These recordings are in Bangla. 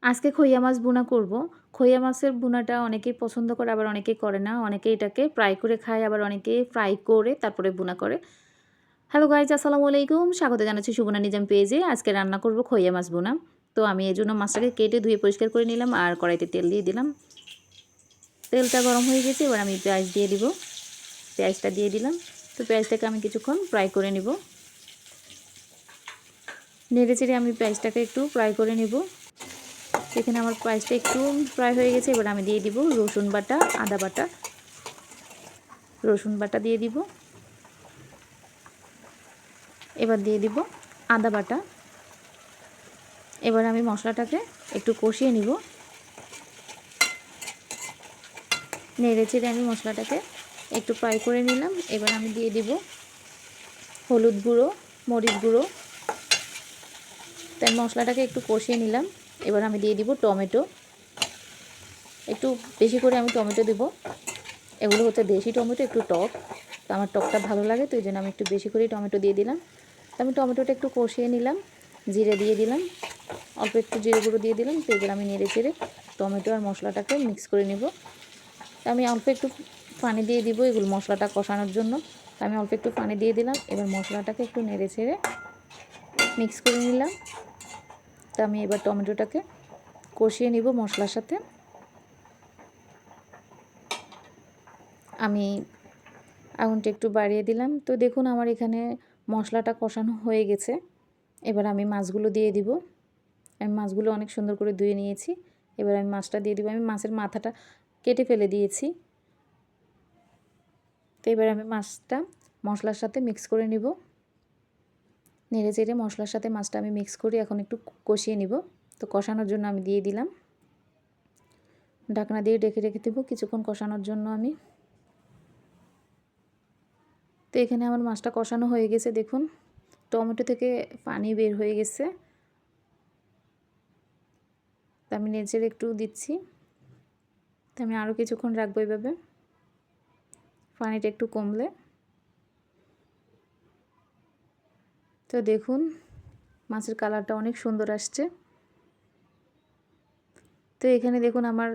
আজকে খইয়া মাছ ভুনা করব। খইয়া মাছের ভুনাটা অনেকেই পছন্দ করে, আবার অনেকেই করে না। অনেকে এটাকে ফ্রাই করে খায়, আবার অনেকে ফ্রাই করে তারপরে ভুনা করে। হ্যালো গাইজ, আসসালামু আলাইকুম। স্বাগত জানাচ্ছি সুবর্ণা নিজাম পেজে। আজকে রান্না করব খইয়া মাছ ভুনা। তো আমি এজন্য মাছটাকে কেটে ধুয়ে পরিষ্কার করে নিলাম আর কড়াইতে তেল দিয়ে দিলাম। তেলটা গরম হয়ে গেছে, এবার আমি পেঁয়াজ দিয়ে দিব। পেঁয়াজটা দিয়ে দিলাম। তো পেঁয়াজটাকে আমি কিছুক্ষণ ফ্রাই করে নিব। নেড়ে চেড়ে আমি পেঁয়াজটাকে একটু ফ্রাই করে নিব। এখানে আমার পেঁয়াজটা একটু ফ্রাই হয়ে গেছে, এবার আমি দিয়ে দিব রসুন বাটা, আদা বাটা। রসুন বাটা দিয়ে দিব। এবার দিয়ে দিব আদা বাটা। এবার আমি মশলাটাকে একটু কষিয়ে নিব। নেড়ে চেড়ে আমি মশলাটাকে একটু ফ্রাই করে নিলাম। এবার আমি দিয়ে দিব হলুদ গুঁড়ো, মরিচ গুঁড়ো। তাই মশলাটাকে একটু কষিয়ে নিলাম। এবার আমি দিয়ে দিব টমেটো। একটু বেশি করে আমি টমেটো দেব। এগুলো হচ্ছে দেশি টমেটো, একটু টক। তো আমার টকটা ভালো লাগে, তো এই জন্য আমি একটু বেশি করে টমেটো দিয়ে দিলাম। তো আমি টমেটোটা একটু কষিয়ে নিলাম। জিরে দিয়ে দিলাম, অল্প একটু জিরে গুঁড়ো দিয়ে দিলাম। তো এবার আমি নেড়ে চেড়ে টমেটো আর মশলাটাকে মিক্স করে নেব। তো আমি অল্প একটু পানি দিয়ে দিব এগুলো মশলাটা কষানোর জন্য। তো আমি অল্প একটু পানি দিয়ে দিলাম। এবার মশলাটাকে একটু নেড়ে চেড়ে মিক্স করে নিলাম। তো আমি এবার টমেটোটাকে কষিয়ে নিব মশলার সাথে। আমি আগুনটা একটু বাড়িয়ে দিলাম। তো দেখুন আমার এখানে মশলাটা কষানো হয়ে গেছে। এবার আমি মাছগুলো দিয়ে দিব। আমি মাছগুলো অনেক সুন্দর করে ধুয়ে নিয়েছি। এবার আমি মাছটা দিয়ে দিব। আমি মাছের মাথাটা কেটে ফেলে দিয়েছি। তো এবার আমি মাছটা মশলার সাথে মিক্স করে নিব। নেড়ে চেড়ে মশলার সাথে মাছটা আমি মিক্স করে এখন একটু কষিয়ে নিব। তো কষানোর জন্য আমি দিয়ে দিলাম। ঢাকনা দিয়ে ঢেকে রেখে দেবো কিছুক্ষণ কষানোর জন্য আমি। তো এখানে আমার মাছটা কষানো হয়ে গেছে। দেখুন টমেটো থেকে পানি বের হয়ে গেছে। তো আমি নেড়ে একটু দিচ্ছি। তো আমি আরও কিছুক্ষণ রাখবো এইভাবে, পানিটা একটু কমলে। তো দেখুন মাছের কালারটা অনেক সুন্দর আসছে। তো এখানে দেখুন আমার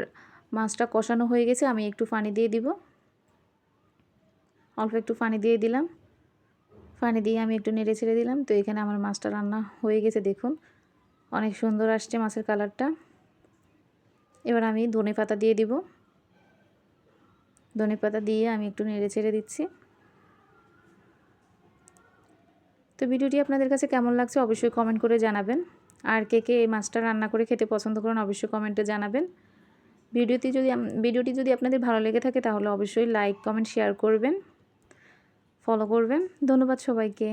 মাছটা কষানো হয়ে গেছে। আমি একটু পানি দিয়ে দিব, অল্প একটু পানি দিয়ে দিলাম। পানি দিয়ে আমি একটু নেড়ে ছেড়ে দিলাম। তো এখানে আমার মাছটা রান্না হয়ে গেছে। দেখুন অনেক সুন্দর আসছে মাছের কালারটা। এবার আমি ধনেপাতা দিয়ে দিব। ধনেপাতা দিয়ে আমি একটু নেড়ে ছেড়ে দিচ্ছি। তো ভিডিওটি আপনাদের কাছে কেমন লাগছে অবশ্যই কমেন্ট করে জানাবেন। আর কে কে এই মাছটা রান্না করে খেতে পছন্দ করেন অবশ্যই কমেন্টে জানাবেন। ভিডিওটি যদি আপনাদের ভালো লেগে থাকে তাহলে অবশ্যই লাইক, কমেন্ট, শেয়ার করবেন, ফলো করবেন। ধন্যবাদ সবাইকে।